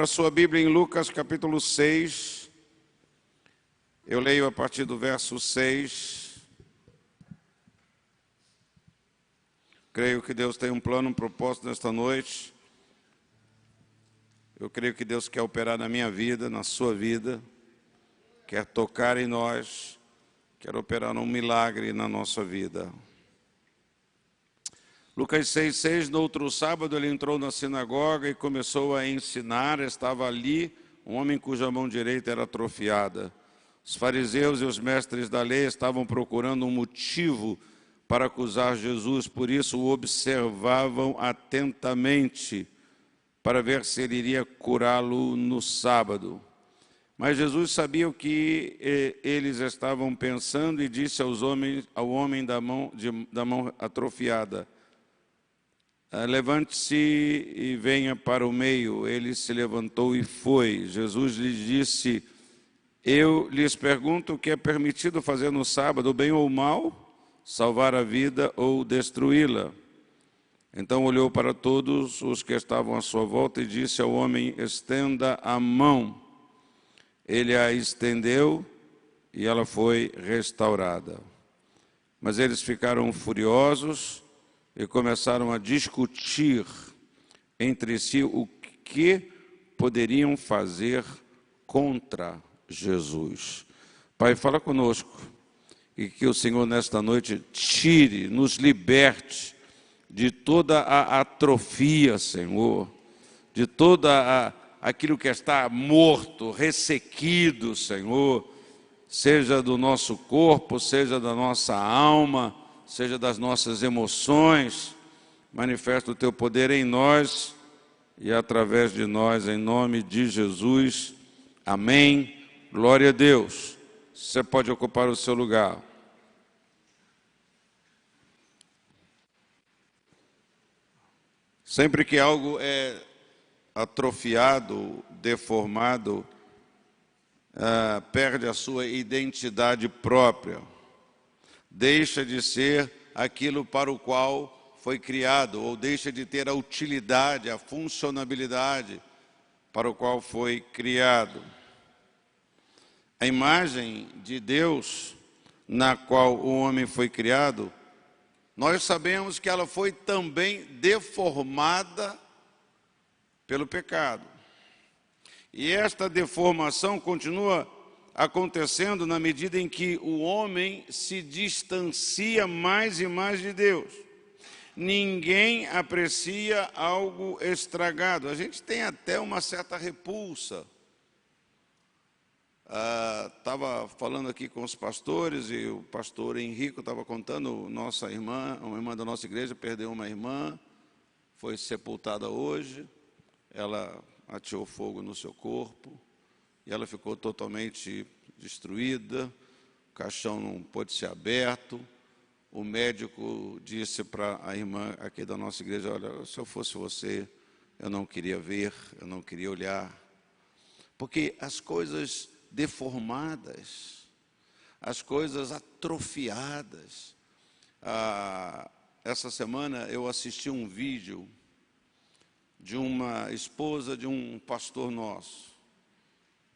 A sua Bíblia em Lucas capítulo 6, eu leio a partir do verso 6. Creio que Deus tem um plano, um propósito nesta noite. Eu creio que Deus quer operar na minha vida, na sua vida, quer tocar em nós, quer operar um milagre na nossa vida. Lucas 6,6, no outro sábado ele entrou na sinagoga e começou a ensinar. Estava ali um homem cuja mão direita era atrofiada. Os fariseus e os mestres da lei estavam procurando um motivo para acusar Jesus, por isso o observavam atentamente para ver se ele iria curá-lo no sábado. Mas Jesus sabia o que eles estavam pensando e disse ao homem da mão atrofiada: levante-se e venha para o meio. Ele se levantou e foi. Jesus lhe disse: eu lhes pergunto o que é permitido fazer no sábado, bem ou mal, salvar a vida ou destruí-la? Então olhou para todos os que estavam à sua volta e disse ao homem: estenda a mão. Ele a estendeu e ela foi restaurada. Mas eles ficaram furiosos e começaram a discutir entre si o que poderiam fazer contra Jesus. Pai, fala conosco e que o Senhor nesta noite tire, nos liberte de toda a atrofia, Senhor, de toda aquilo que está morto, ressequido, Senhor, seja do nosso corpo, seja da nossa alma, seja das nossas emoções. Manifesta o teu poder em nós e através de nós, em nome de Jesus. Amém. Glória a Deus. Você pode ocupar o seu lugar. Sempre que algo é atrofiado, deformado, perde a sua identidade própria. Deixa de ser aquilo para o qual foi criado, ou deixa de ter a utilidade, a funcionalidade para o qual foi criado. A imagem de Deus na qual o homem foi criado, nós sabemos que ela foi também deformada pelo pecado. E esta deformação continua acontecendo na medida em que o homem se distancia mais e mais de Deus. Ninguém aprecia algo estragado. A gente tem até uma certa repulsa. Estava falando aqui com os pastores e o pastor Henrico estava contando, nossa irmã, uma irmã da nossa igreja perdeu uma irmã, foi sepultada hoje, ela ateou fogo no seu corpo e ela ficou totalmente destruída, o caixão não pôde ser aberto. O médico disse para a irmã aqui da nossa igreja: olha, se eu fosse você, eu não queria ver, eu não queria olhar, porque as coisas deformadas, as coisas atrofiadas. Essa semana eu assisti um vídeo de uma esposa de um pastor nosso.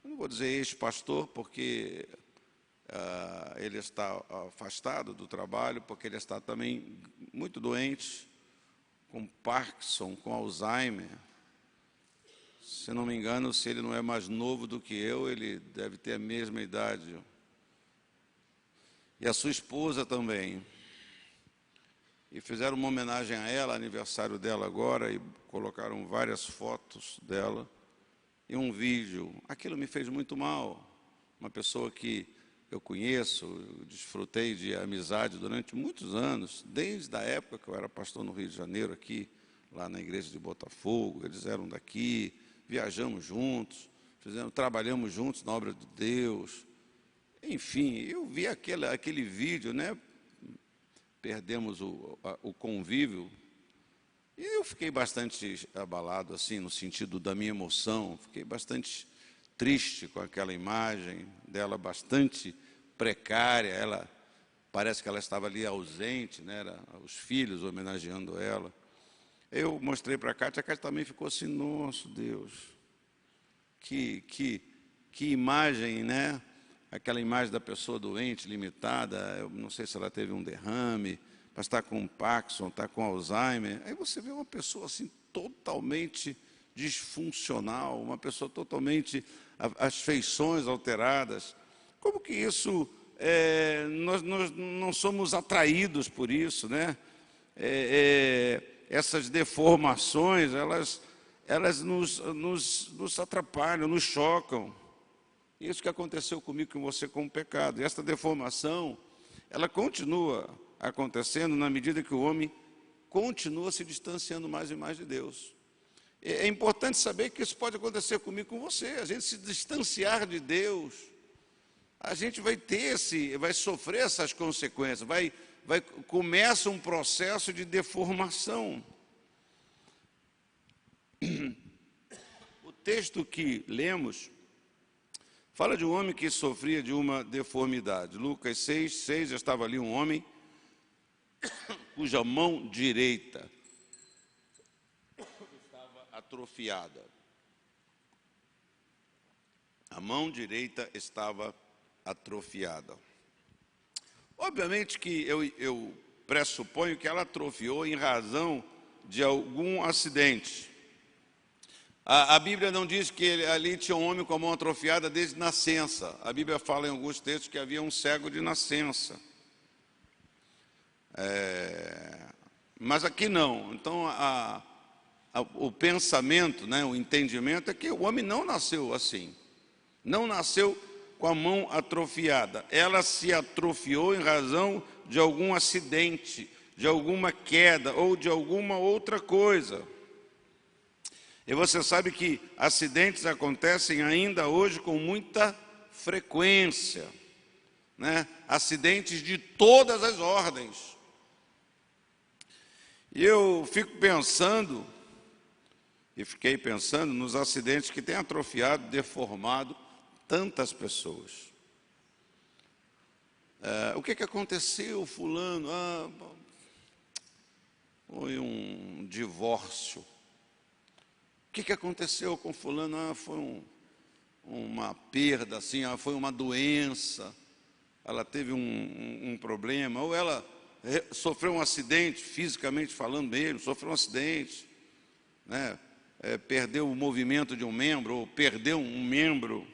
Eu não vou dizer ex-pastor, porque ele está afastado do trabalho, porque ele está também muito doente, com Parkinson, com Alzheimer. Se não me engano, se ele não é mais novo do que eu, ele deve ter a mesma idade. E a sua esposa também. E fizeram uma homenagem a ela, aniversário dela agora, e colocaram várias fotos dela e um vídeo. Aquilo me fez muito mal. Uma pessoa que eu conheço, eu desfrutei de amizade durante muitos anos, desde a época que eu era pastor no Rio de Janeiro, aqui, lá na igreja de Botafogo. Eles eram daqui, viajamos juntos, trabalhamos juntos na obra de Deus. Enfim, eu vi aquele vídeo, né? Perdemos o convívio, e eu fiquei bastante abalado, assim, no sentido da minha emoção. Fiquei bastante triste com aquela imagem dela, bastante precária. Ela parece que ela estava ali ausente, né? Era os filhos homenageando ela. Eu mostrei para a Cátia também ficou assim: nosso Deus, Que imagem, né? Aquela imagem da pessoa doente, limitada, eu não sei se ela teve um derrame, mas está com Parkinson, está com Alzheimer. Aí você vê uma pessoa assim totalmente disfuncional, uma pessoa totalmente, as feições alteradas. Como que isso, nós não somos atraídos por isso, né? Essas deformações, elas nos atrapalham, nos chocam. Isso que aconteceu comigo, com você, com o pecado. E esta deformação, ela continua acontecendo na medida que o homem continua se distanciando mais e mais de Deus. É importante saber que isso pode acontecer comigo, com você. A gente se distanciar de Deus, a gente vai sofrer essas consequências, começa um processo de deformação. O texto que lemos fala de um homem que sofria de uma deformidade. Lucas 6, estava ali um homem cuja mão direita estava atrofiada. A mão direita estava atrofiada. Obviamente que eu pressuponho que ela atrofiou em razão de algum acidente. A Bíblia não diz que ali tinha um homem com a mão atrofiada desde nascença. A Bíblia fala em alguns textos que havia um cego de nascença. Mas aqui não. Então, o pensamento, né, o entendimento é que o homem não nasceu assim. Não nasceu com a mão atrofiada. Ela se atrofiou em razão de algum acidente, de alguma queda ou de alguma outra coisa. E você sabe que acidentes acontecem ainda hoje com muita frequência, né? Acidentes de todas as ordens. E eu fiquei pensando nos acidentes que têm atrofiado, deformado tantas pessoas. O que aconteceu, fulano? Foi um divórcio. O que aconteceu com fulano? Foi uma perda, assim, foi uma doença, ela teve um problema, ou ela sofreu um acidente, fisicamente falando mesmo, sofreu um acidente, né? Perdeu o movimento de um membro, ou perdeu um membro.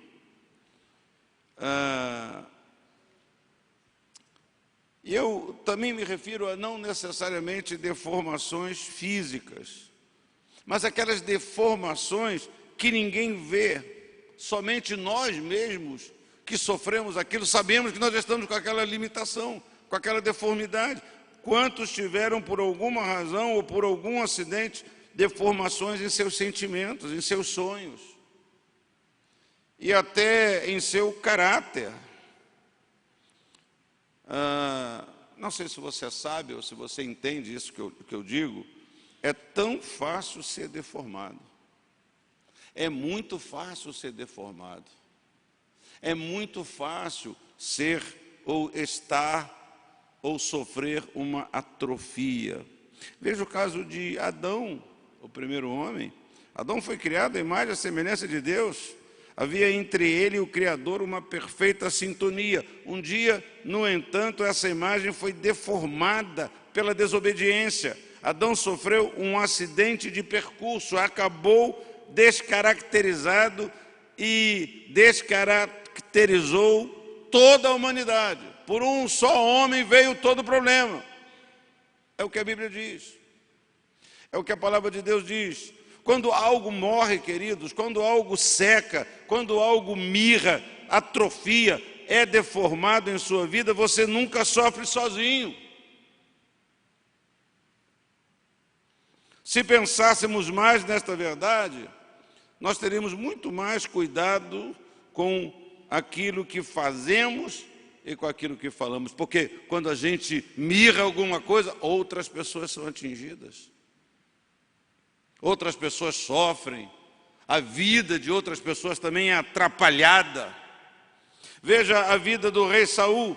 E eu também me refiro a não necessariamente deformações físicas, mas aquelas deformações que ninguém vê, somente nós mesmos que sofremos aquilo, sabemos que nós estamos com aquela limitação, com aquela deformidade. Quantos tiveram, por alguma razão ou por algum acidente, deformações em seus sentimentos, em seus sonhos, e até em seu caráter? Não sei se você sabe ou se você entende isso que eu digo. É tão fácil ser deformado. É muito fácil ser deformado. É muito fácil ser ou estar ou sofrer uma atrofia. Veja o caso de Adão, o primeiro homem. Adão foi criado à imagem e semelhança de Deus. Havia entre ele e o Criador uma perfeita sintonia. Um dia, no entanto, essa imagem foi deformada pela desobediência. Adão sofreu um acidente de percurso, acabou descaracterizado e descaracterizou toda a humanidade. Por um só homem veio todo o problema. É o que a Bíblia diz. É o que a palavra de Deus diz. Quando algo morre, queridos, quando algo seca, quando algo mirra, atrofia, é deformado em sua vida, você nunca sofre sozinho. Se pensássemos mais nesta verdade, nós teríamos muito mais cuidado com aquilo que fazemos e com aquilo que falamos. Porque quando a gente mirra alguma coisa, outras pessoas são atingidas. Outras pessoas sofrem. A vida de outras pessoas também é atrapalhada. Veja a vida do rei Saul.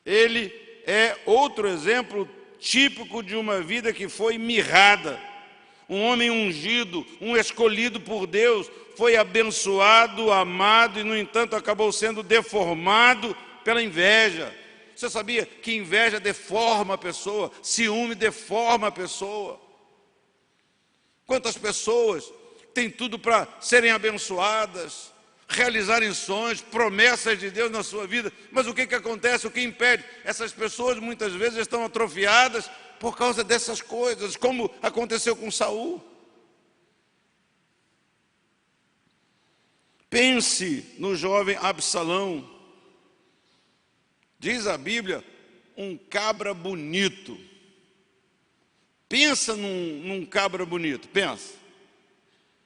Ele é outro exemplo típico de uma vida que foi mirrada, Um homem ungido, um escolhido por Deus, foi abençoado, amado e, no entanto, acabou sendo deformado pela inveja. Você sabia que inveja deforma a pessoa, ciúme deforma a pessoa? Quantas pessoas têm tudo para serem abençoadas, realizarem sonhos, promessas de Deus na sua vida, mas o que acontece? O que impede? Essas pessoas muitas vezes estão atrofiadas por causa dessas coisas, como aconteceu com Saul. Pense no jovem Absalão. Diz a Bíblia, um cabra bonito. Pensa num cabra bonito, pensa.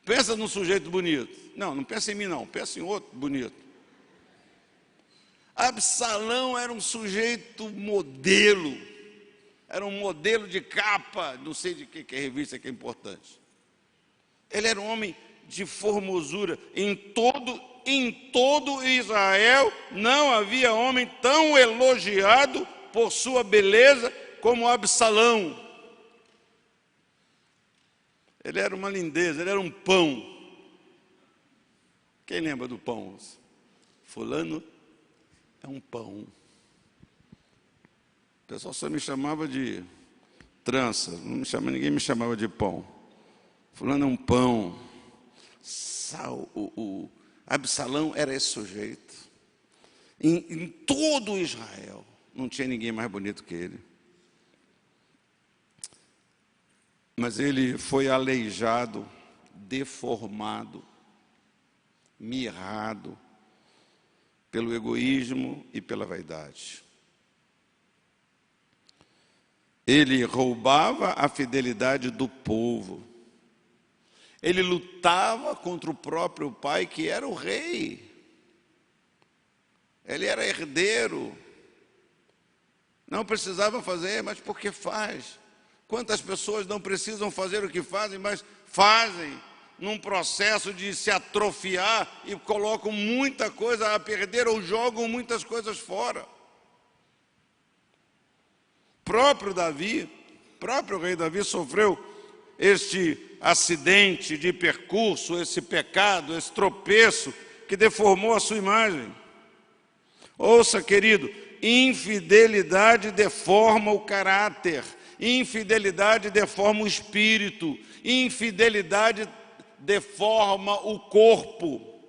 Pensa num sujeito bonito. Não pensa em mim não, pensa em outro bonito. Absalão era um sujeito modelo. Era um modelo de capa, não sei de que revista que é importante. Ele era um homem de formosura. Em todo Israel não havia homem tão elogiado por sua beleza como Absalão. Ele era uma lindeza, ele era um pão. Quem lembra do pão? Fulano é um pão. O pessoal só me chamava de trança, ninguém me chamava de pão. Fulano é um pão. O Absalão era esse sujeito. Em todo Israel não tinha ninguém mais bonito que ele. Mas ele foi aleijado, deformado, mirrado pelo egoísmo e pela vaidade. Ele roubava a fidelidade do povo. Ele lutava contra o próprio pai, que era o rei. Ele era herdeiro. Não precisava fazer, mas porque faz. Quantas pessoas não precisam fazer o que fazem, mas fazem num processo de se atrofiar e colocam muita coisa a perder ou jogam muitas coisas fora. Próprio rei Davi sofreu este acidente de percurso, esse pecado, esse tropeço que deformou a sua imagem. Ouça, querido, infidelidade deforma o caráter, infidelidade deforma o espírito, infidelidade deforma o corpo.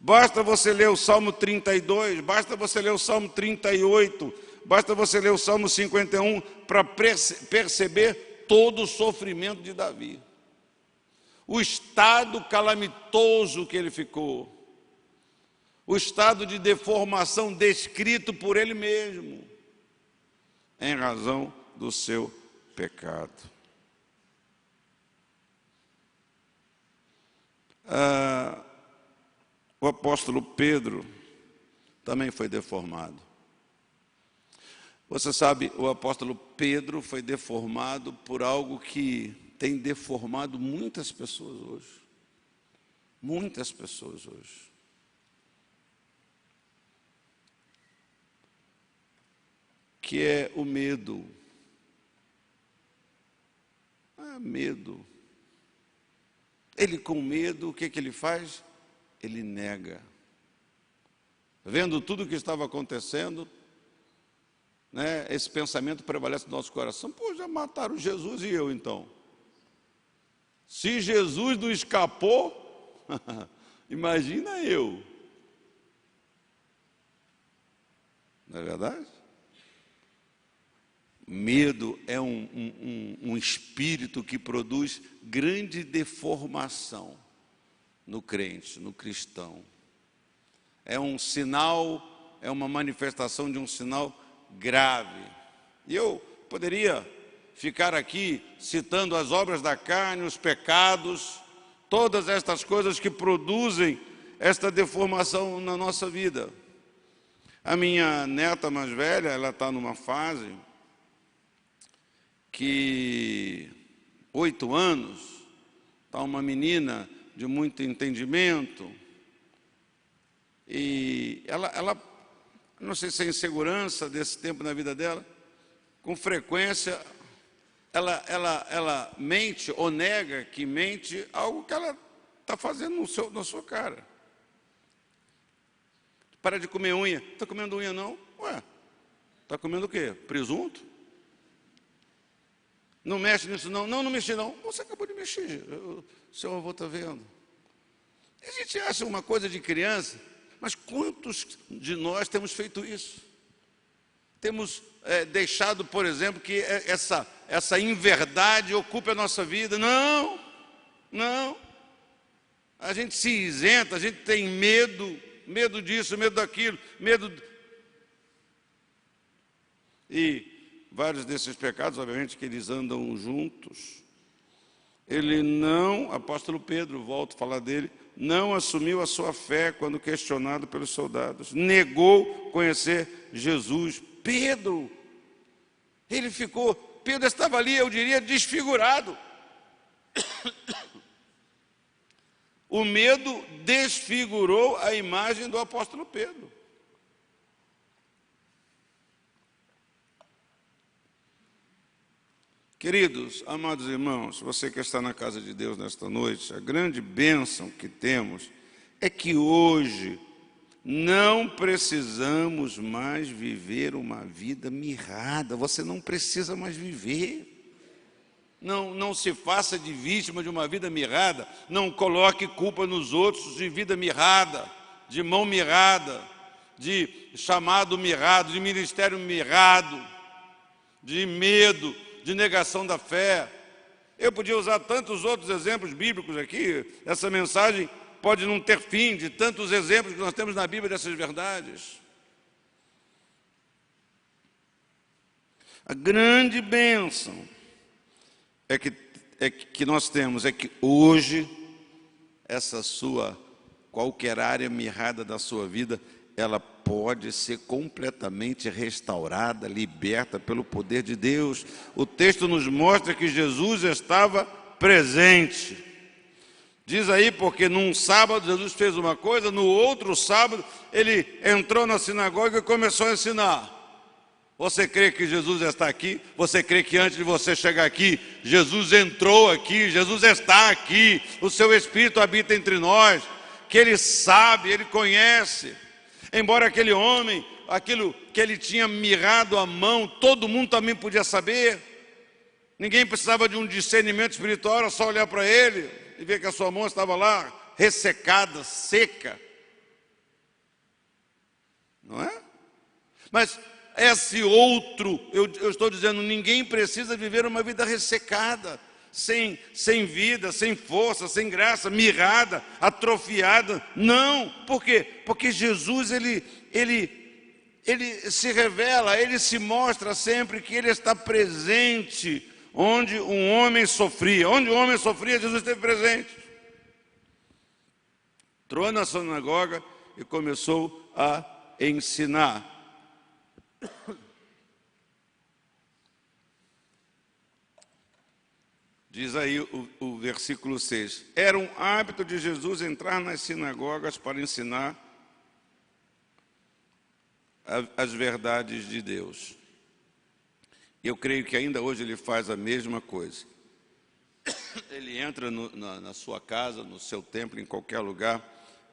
Basta você ler o Salmo 32, basta você ler o Salmo 38, basta você ler o Salmo 51 para perceber todo o sofrimento de Davi. O estado calamitoso que ele ficou, o estado de deformação descrito por ele mesmo, em razão do seu pecado. O apóstolo Pedro também foi deformado. Você sabe, o apóstolo Pedro foi deformado por algo que tem deformado muitas pessoas hoje. Muitas pessoas hoje. Que é o medo. Medo. Ele com medo, o que ele faz? Ele nega. Vendo tudo o que estava acontecendo, né, esse pensamento prevalece no nosso coração. Pô, já mataram Jesus e eu então? Se Jesus não escapou, imagina eu. Não é verdade? Medo é um espírito que produz grande deformação no crente, no cristão. É um sinal, é uma manifestação de um sinal grave. E eu poderia ficar aqui citando as obras da carne, os pecados, todas estas coisas que produzem esta deformação na nossa vida. A minha neta mais velha, ela está numa fase que 8 anos, está uma menina de muito entendimento, e ela, não sei se é insegurança desse tempo na vida dela, com frequência ela mente ou nega que mente algo que ela está fazendo na sua cara. Para de comer unha. Está comendo unha não? Ué, está comendo o quê? Presunto? Não mexe nisso não? Não mexi não. Você acabou de mexer, seu avô está vendo. A gente acha uma coisa de criança, mas quantos de nós temos feito isso? Temos deixado, por exemplo, que essa inverdade ocupe a nossa vida. Não. A gente se isenta, a gente tem medo disso, medo daquilo, E vários desses pecados, obviamente, que eles andam juntos. Ele não, apóstolo Pedro, volto a falar dele, não assumiu a sua fé quando questionado pelos soldados. Negou conhecer Jesus. Pedro estava ali, eu diria, desfigurado. O medo desfigurou a imagem do apóstolo Pedro. Queridos, amados irmãos, você que está na casa de Deus nesta noite, a grande bênção que temos é que hoje não precisamos mais viver uma vida mirrada. Você não precisa mais viver. Não se faça de vítima de uma vida mirrada. Não coloque culpa nos outros de vida mirrada, de mão mirrada, de chamado mirrado, de ministério mirrado, de medo, de negação da fé. Eu podia usar tantos outros exemplos bíblicos aqui. Essa mensagem pode não ter fim, de tantos exemplos que nós temos na Bíblia dessas verdades. A grande bênção que nós temos é que hoje essa sua qualquer área mirrada da sua vida, ela pode ser completamente restaurada, liberta pelo poder de Deus. O texto nos mostra que Jesus estava presente. Diz aí, porque num sábado Jesus fez uma coisa, no outro sábado ele entrou na sinagoga e começou a ensinar. Você crê que Jesus está aqui? Você crê que antes de você chegar aqui, Jesus entrou aqui, Jesus está aqui, o seu Espírito habita entre nós, que Ele sabe, Ele conhece. Embora aquele homem, aquilo que ele tinha mirrado a mão, todo mundo também podia saber. Ninguém precisava de um discernimento espiritual, era só olhar para ele e ver que a sua mão estava lá, ressecada, seca. Não é? Mas esse outro, eu estou dizendo, ninguém precisa viver uma vida ressecada, sem vida, sem força, sem graça, mirrada, atrofiada. Não, por quê? Porque Jesus, ele se revela, ele se mostra sempre que ele está presente onde um homem sofria. Onde um homem sofria, Jesus esteve presente. Entrou na sinagoga e começou a ensinar. Diz aí o versículo 6. Era um hábito de Jesus entrar nas sinagogas para ensinar as verdades de Deus. Eu creio que ainda hoje ele faz a mesma coisa. Ele entra na sua casa, no seu templo, em qualquer lugar,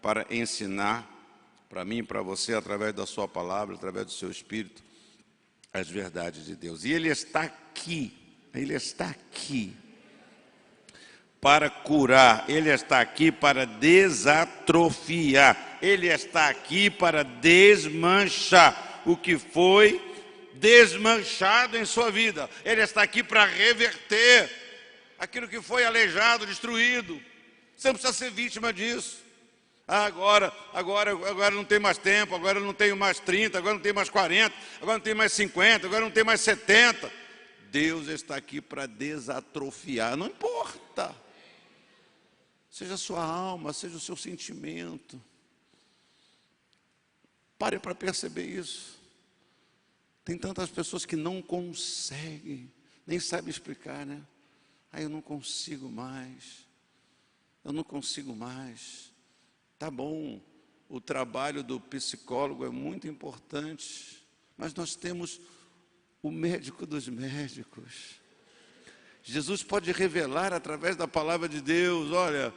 para ensinar para mim e para você, através da sua palavra, através do seu Espírito, as verdades de Deus. E ele está aqui para curar, ele está aqui para desatrofiar, ele está aqui para desmanchar o que foi desmanchado em sua vida. Ele está aqui para reverter aquilo que foi aleijado, destruído. Você não precisa ser vítima disso. Agora não tem mais tempo, agora não tenho mais 30, agora não tenho mais 40, agora não tenho mais 50, agora não tenho mais 70. Deus está aqui para desatrofiar, não importa. Seja a sua alma, seja o seu sentimento. Pare para perceber isso. Tem tantas pessoas que não conseguem, nem sabem explicar, né? Eu não consigo mais. Tá bom, o trabalho do psicólogo é muito importante, mas nós temos o médico dos médicos, Jesus pode revelar através da palavra de Deus, olha,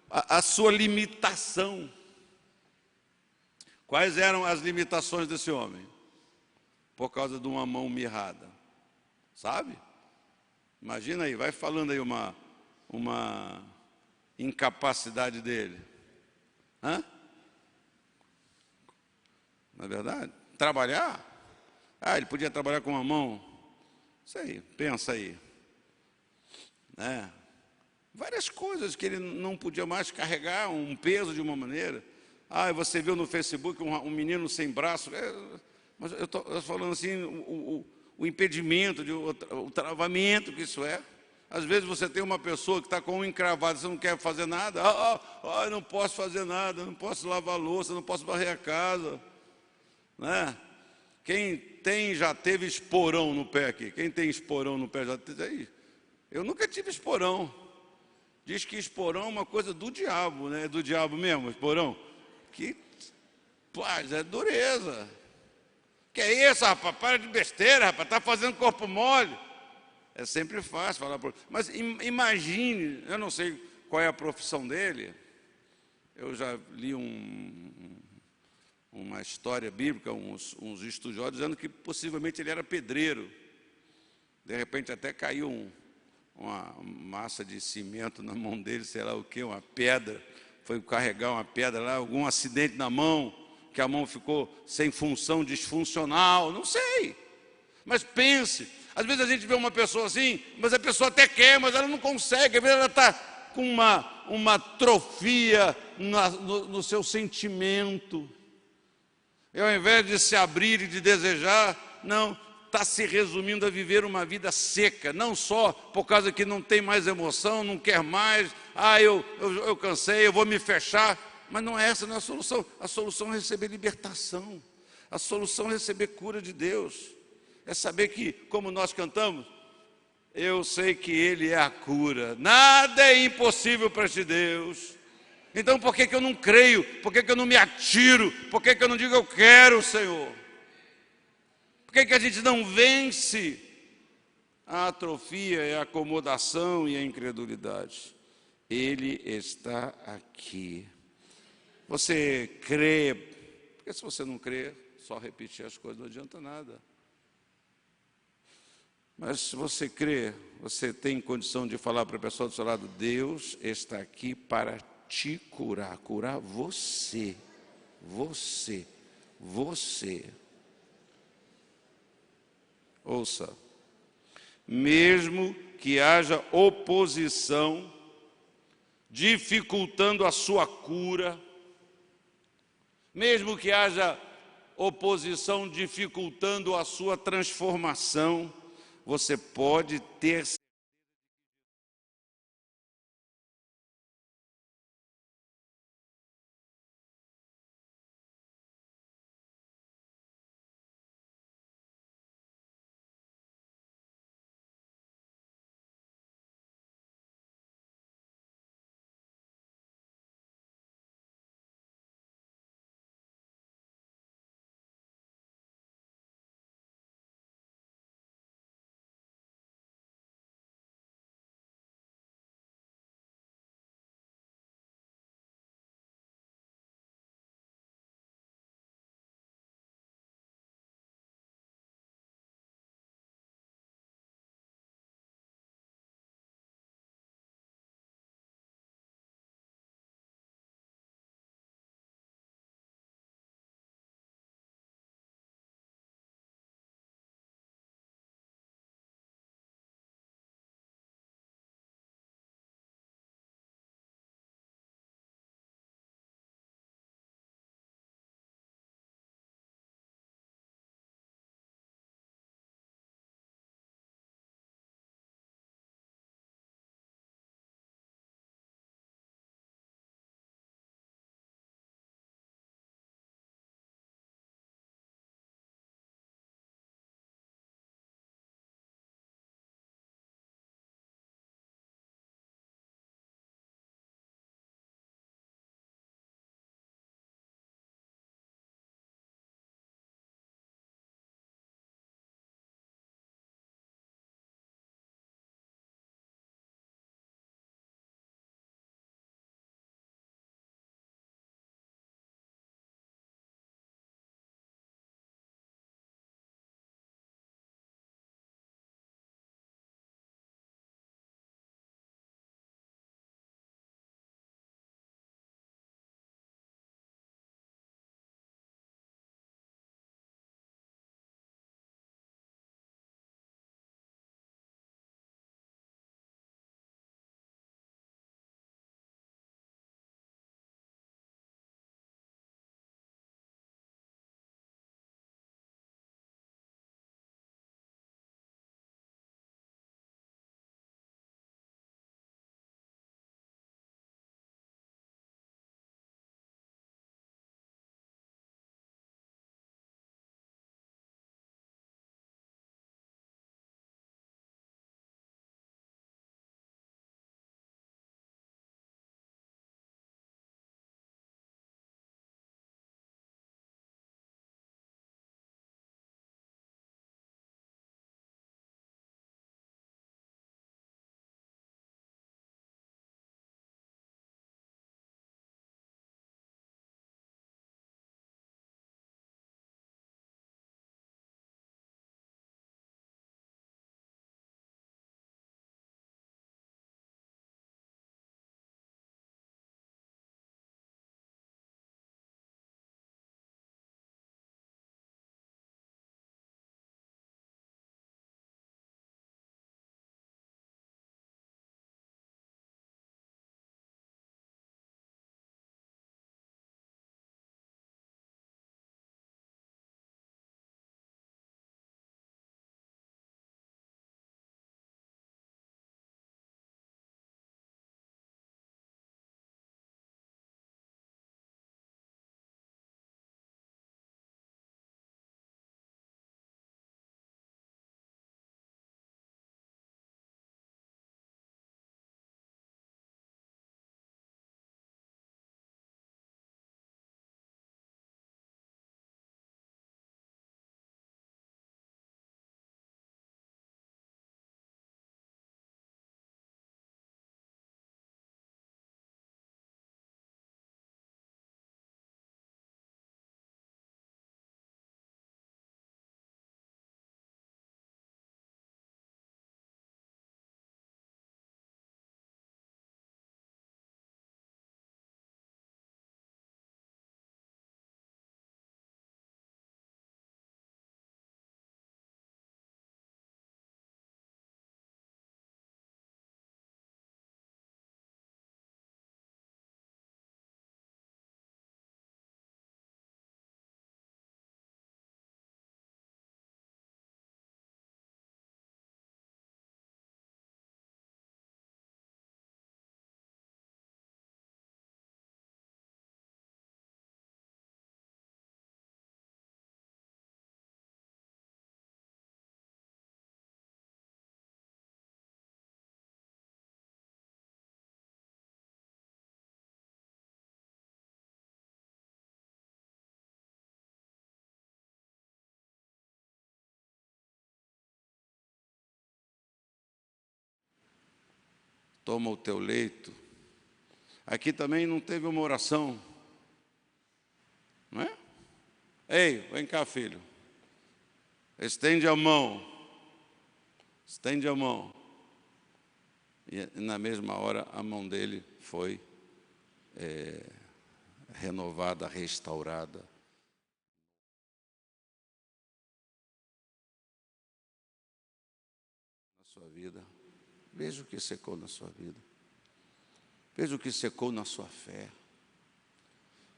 a sua limitação. Quais eram as limitações desse homem? Por causa de uma mão mirrada, sabe? Imagina aí, vai falando aí uma incapacidade dele. Hã? Não é verdade? Trabalhar? Ele podia trabalhar com uma mão. Isso aí, pensa aí. Né? Várias coisas que ele não podia mais carregar, um peso de uma maneira. Você viu no Facebook um menino sem braço. Mas eu estou falando assim, o impedimento, o travamento que isso é. Às vezes você tem uma pessoa que está com um encravado, você não quer fazer nada. Eu não posso fazer nada, não posso lavar a louça, não posso varrer a casa. Né? Quem já teve esporão no pé aqui? Quem tem esporão no pé já teve aí? Eu nunca tive esporão. Diz que esporão é uma coisa do diabo, né? É do diabo mesmo, esporão. Que, paz, é dureza. Que é isso, rapaz? Para de besteira, rapaz. Está fazendo corpo mole. É sempre fácil falar. Mas imagine, eu não sei qual é a profissão dele. Eu já li uma história bíblica, uns estudiosos, dizendo que possivelmente ele era pedreiro. De repente até caiu uma massa de cimento na mão dele, sei lá o que, uma pedra. Foi carregar uma pedra lá, algum acidente na mão, que a mão ficou sem função, disfuncional, não sei. Mas pense, às vezes a gente vê uma pessoa assim, mas a pessoa até quer, mas ela não consegue, às vezes ela está com uma atrofia no seu sentimento. E ao invés de se abrir e de desejar, não, está se resumindo a viver uma vida seca, não só por causa que não tem mais emoção, não quer mais, eu cansei, eu vou me fechar, mas não é essa, não é a solução é receber libertação, a solução é receber cura de Deus, é saber que, como nós cantamos, eu sei que Ele é a cura, nada é impossível para este Deus. Então por que eu não creio? Por que eu não me atiro? Por que eu não digo eu quero, Senhor? Por que a gente não vence a atrofia, a acomodação e a incredulidade? Ele está aqui. Você crê? Porque se você não crê, só repetir as coisas não adianta nada. Mas se você crê, você tem condição de falar para a pessoa do seu lado: Deus está aqui para te curar, curar você. Ouça, mesmo que haja oposição, dificultando a sua cura, mesmo que haja oposição dificultando a sua transformação, você pode ter toma o teu leito. Aqui também não teve uma oração, não é? Ei, vem cá, filho. Estende a mão. Estende a mão. E na mesma hora a mão dele foi renovada, restaurada. Na sua vida. Veja o que secou na sua vida. Veja o que secou na sua fé.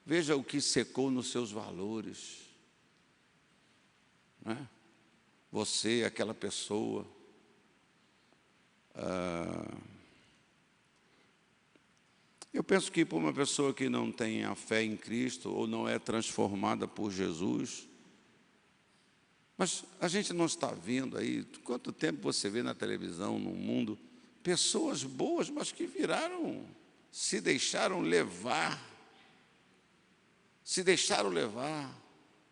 Veja o que secou nos seus valores. Não é? Você, aquela pessoa. Eu penso que para uma pessoa que não tem a fé em Cristo ou não é transformada por Jesus, mas a gente não está vendo aí, quanto tempo você vê na televisão, no mundo, pessoas boas, mas que se deixaram levar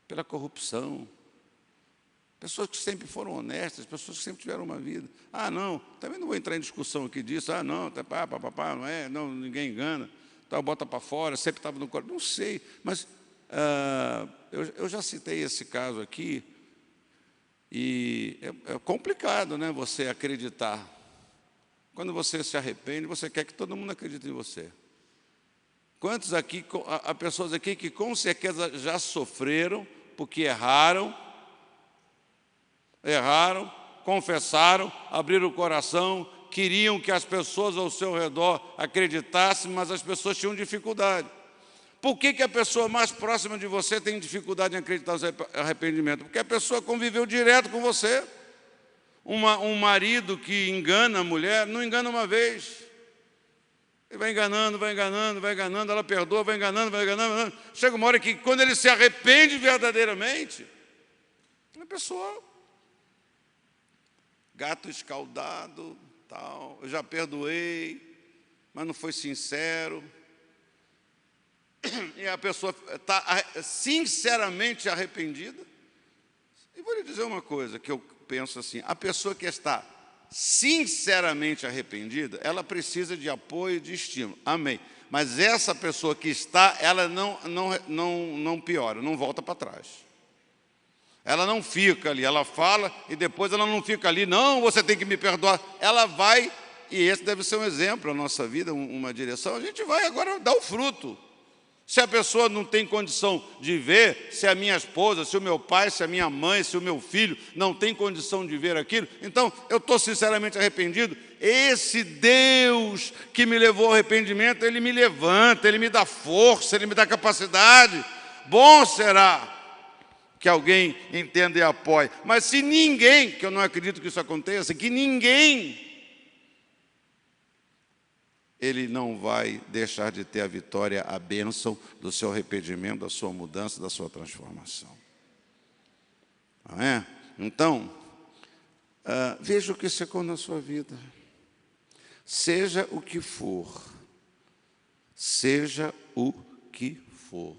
pela corrupção. Pessoas que sempre foram honestas, pessoas que sempre tiveram uma vida. Não, também não vou entrar em discussão aqui disso. Não, não é, não, ninguém engana. Então, bota para fora, sempre estava no coração. Não sei, mas eu já citei esse caso aqui, e é complicado, né, você acreditar. Quando você se arrepende, você quer que todo mundo acredite em você. Quantos aqui, há pessoas aqui que com certeza já sofreram porque erraram, confessaram, abriram o coração, queriam que as pessoas ao seu redor acreditassem, mas as pessoas tinham dificuldade. Por que a pessoa mais próxima de você tem dificuldade em acreditar no arrependimento? Porque a pessoa conviveu direto com você. Um marido que engana a mulher, não engana uma vez. Ele vai enganando, ela perdoa, vai enganando. Chega uma hora que, quando ele se arrepende verdadeiramente, a pessoa... gato escaldado, tal, eu já perdoei, mas não foi sincero. E a pessoa está sinceramente arrependida. E vou lhe dizer uma coisa que eu penso assim: a pessoa que está sinceramente arrependida, ela precisa de apoio e de estímulo. Amém. Mas essa pessoa que está, ela não piora, não volta para trás. Ela não fica ali, ela fala e depois ela não fica ali, não, você tem que me perdoar. Ela vai, e esse deve ser um exemplo na nossa vida, uma direção. A gente vai agora dar o fruto. Se a pessoa não tem condição de ver, se a minha esposa, se o meu pai, se a minha mãe, se o meu filho não tem condição de ver aquilo, então eu estou sinceramente arrependido. Esse Deus que me levou ao arrependimento, Ele me levanta, Ele me dá força, Ele me dá capacidade. Bom será que alguém entenda e apoie. Mas se ninguém, que eu não acredito que isso aconteça, que ninguém, ele não vai deixar de ter a vitória, a bênção do seu arrependimento, da sua mudança, da sua transformação. Não é? Então, veja o que secou na sua vida. Seja o que for. Seja o que for.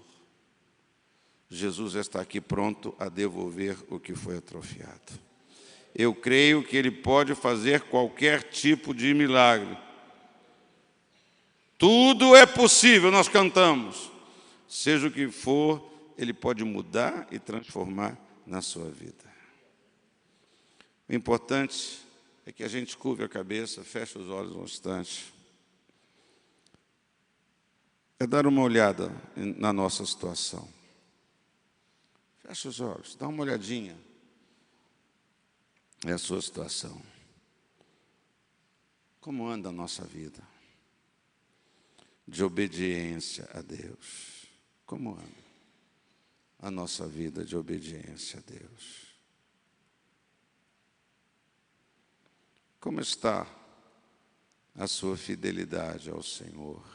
Jesus está aqui pronto a devolver o que foi atrofiado. Eu creio que Ele pode fazer qualquer tipo de milagre. Tudo é possível, nós cantamos. Seja o que for, Ele pode mudar e transformar na sua vida. O importante é que a gente curve a cabeça, feche os olhos um instante. É dar uma olhada na nossa situação. Feche os olhos, dá uma olhadinha na sua situação. Como anda a nossa vida? De obediência a Deus. Como anda a nossa vida de obediência a Deus? Como está a sua fidelidade ao Senhor?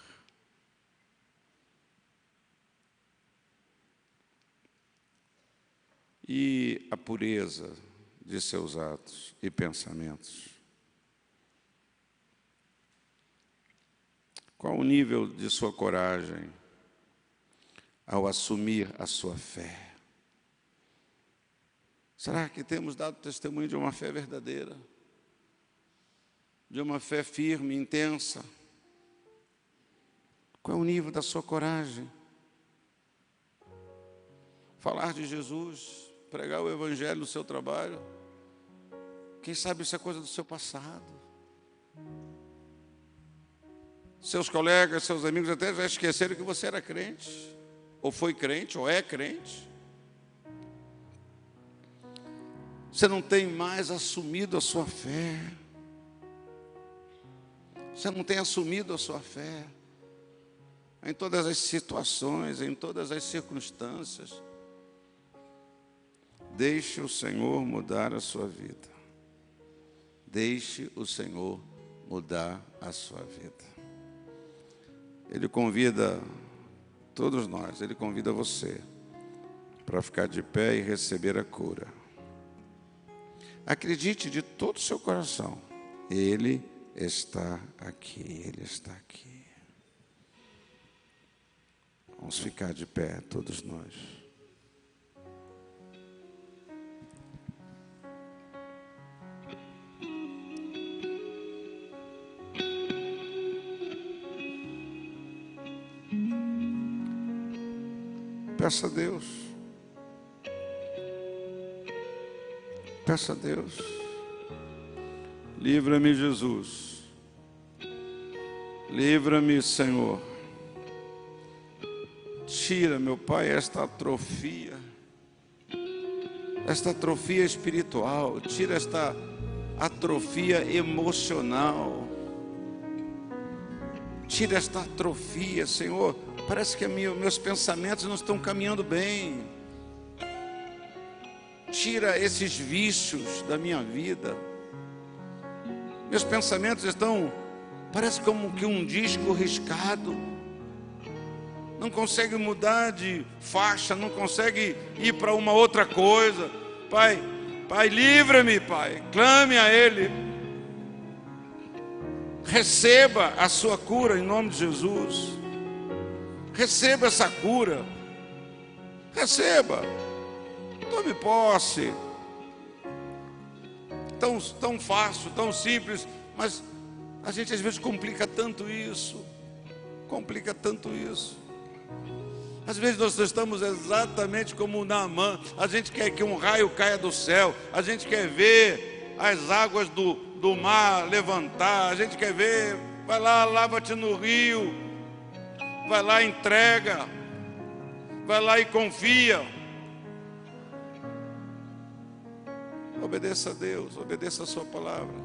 E a pureza de seus atos e pensamentos? Qual o nível de sua coragem ao assumir a sua fé? Será que temos dado testemunho de uma fé verdadeira? de uma fé firme, intensa? Qual é o nível da sua coragem? Falar de Jesus, pregar o Evangelho no seu trabalho. Quem sabe isso é coisa do seu passado. Seus colegas, seus amigos até já esqueceram que você era crente, ou foi crente, ou é crente. Você não tem mais assumido a sua fé. Você não tem assumido a sua fé em todas as situações, em todas as circunstâncias. Deixe o Senhor mudar a sua vida. Deixe o Senhor mudar a sua vida. Ele convida todos nós, Ele convida você para ficar de pé e receber a cura. Acredite de todo o seu coração, Ele está aqui, Ele está aqui. Vamos ficar de pé, todos nós. Peça a Deus. Peça a Deus. Livra-me, Jesus. Livra-me, Senhor. Tira, meu Pai, esta atrofia espiritual. Tira esta atrofia emocional. Tira esta atrofia, Senhor. Parece que meus pensamentos não estão caminhando bem. Tira esses vícios da minha vida. Meus pensamentos estão, parece como que um disco riscado. Não consegue mudar de faixa, não consegue ir para uma outra coisa. Pai, livra-me, Pai. Clame a Ele. Receba a sua cura em nome de Jesus. Receba essa cura. Receba. Tome posse. Tão fácil, tão simples, mas a gente às vezes complica tanto isso. Complica tanto isso. Às vezes nós estamos exatamente como Naamã. A gente quer que um raio caia do céu. A gente quer ver as águas do mar levantar. A gente quer ver, vai lá, lava-te no rio. Vai lá, entrega. Vai lá e confia. Obedeça a Deus, obedeça a sua palavra.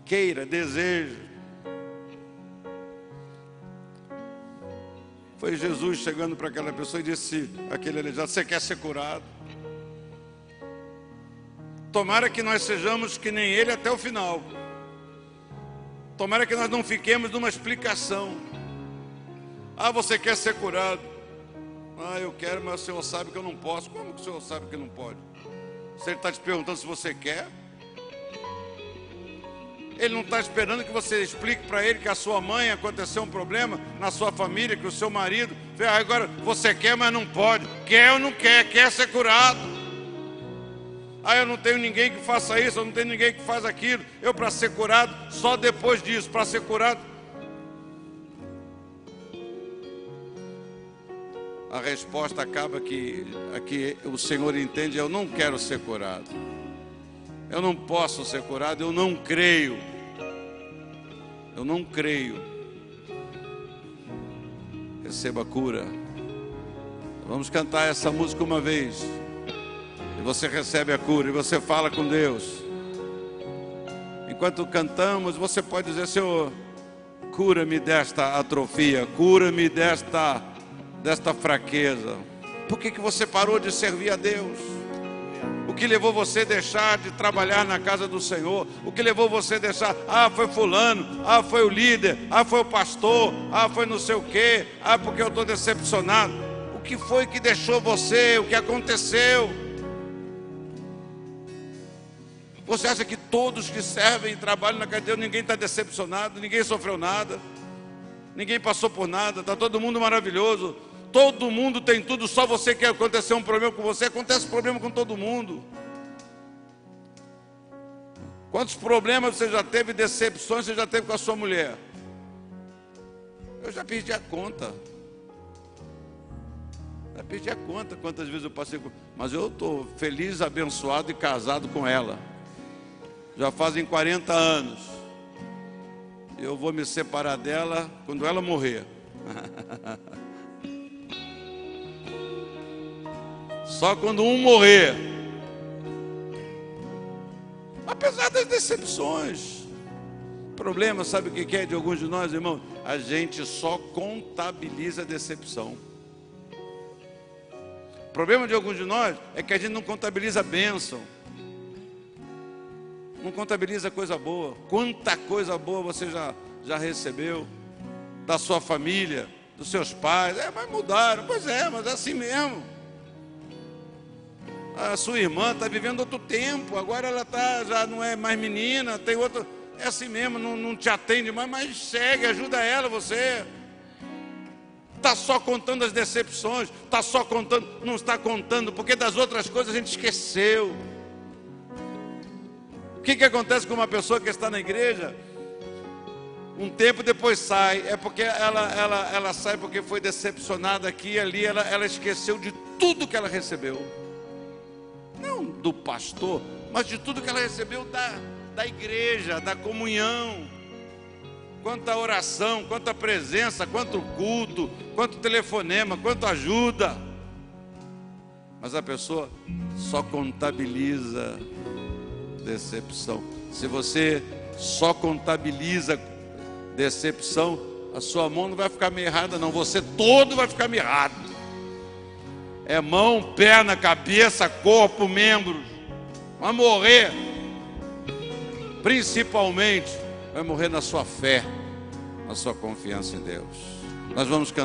Queira, deseje. Foi Jesus chegando para aquela pessoa e disse, aquele aleijado, você quer ser curado? Tomara que nós sejamos que nem ele até o final. Tomara que nós não fiquemos numa explicação. Ah, você quer ser curado? Ah, eu quero, mas o Senhor sabe que eu não posso. Como que o Senhor sabe que não pode? Se Ele está te perguntando se você quer, Ele não está esperando que você explique para Ele que a sua mãe aconteceu um problema na sua família, que o seu marido, agora você quer, mas não pode. Quer ou não quer? Quer ser curado? Ah, eu não tenho ninguém que faça isso, eu não tenho ninguém que faz aquilo. Eu, para ser curado, só depois disso, para ser curado. A resposta acaba que aqui o Senhor entende, eu não quero ser curado. Eu não posso ser curado, eu não creio. Eu não creio. Receba a cura. Vamos cantar essa música uma vez. E você recebe a cura, e você fala com Deus. Enquanto cantamos, você pode dizer, Senhor, cura-me desta atrofia, cura-me desta fraqueza. Por que você parou de servir a Deus? O que levou você a deixar de trabalhar na casa do Senhor? O que levou você a deixar? Ah, foi fulano, ah, foi o líder, ah, foi o pastor, ah, foi não sei o quê, ah, porque eu estou decepcionado. O que foi que deixou você? O que aconteceu? Você acha que todos que servem e trabalham na casa de Deus, ninguém está decepcionado, ninguém sofreu nada, ninguém passou por nada, está todo mundo maravilhoso? Todo mundo tem tudo, só você quer acontecer um problema com você. Acontece problema com todo mundo. Quantos problemas você já teve, decepções você já teve com a sua mulher? Eu já perdi a conta. Já perdi a conta quantas vezes eu passei com... Mas eu estou feliz, abençoado e casado com ela. Já fazem 40 anos. Eu vou me separar dela quando ela morrer. Só quando um morrer. Apesar das decepções. O problema, sabe o que é de alguns de nós, irmãos? A gente só contabiliza a decepção. O problema de alguns de nós é que a gente não contabiliza a bênção. Não contabiliza coisa boa. Quanta coisa boa você já recebeu da sua família, dos seus pais. Mas mudaram. Pois é, mas é assim mesmo. A sua irmã está vivendo outro tempo. Agora ela já não é mais menina, tem outro. É assim mesmo, não te atende mais, mas segue, ajuda ela, você. Está só contando as decepções, está só contando, não está contando, porque das outras coisas a gente esqueceu. O que acontece com uma pessoa que está na igreja? Um tempo depois sai, é porque ela sai porque foi decepcionada aqui e ali, ela esqueceu de tudo que ela recebeu. Não do pastor, mas de tudo que ela recebeu da igreja, da comunhão. Quanta oração, quanta presença, quanto culto, quanto telefonema, quanto ajuda. Mas a pessoa só contabiliza decepção. Se você só contabiliza decepção, a sua mão não vai ficar meio errada não, você todo vai ficar mirrado. É mão, perna, cabeça, corpo, membros. Vai morrer. Principalmente vai morrer na sua fé, na sua confiança em Deus. Nós vamos cantar.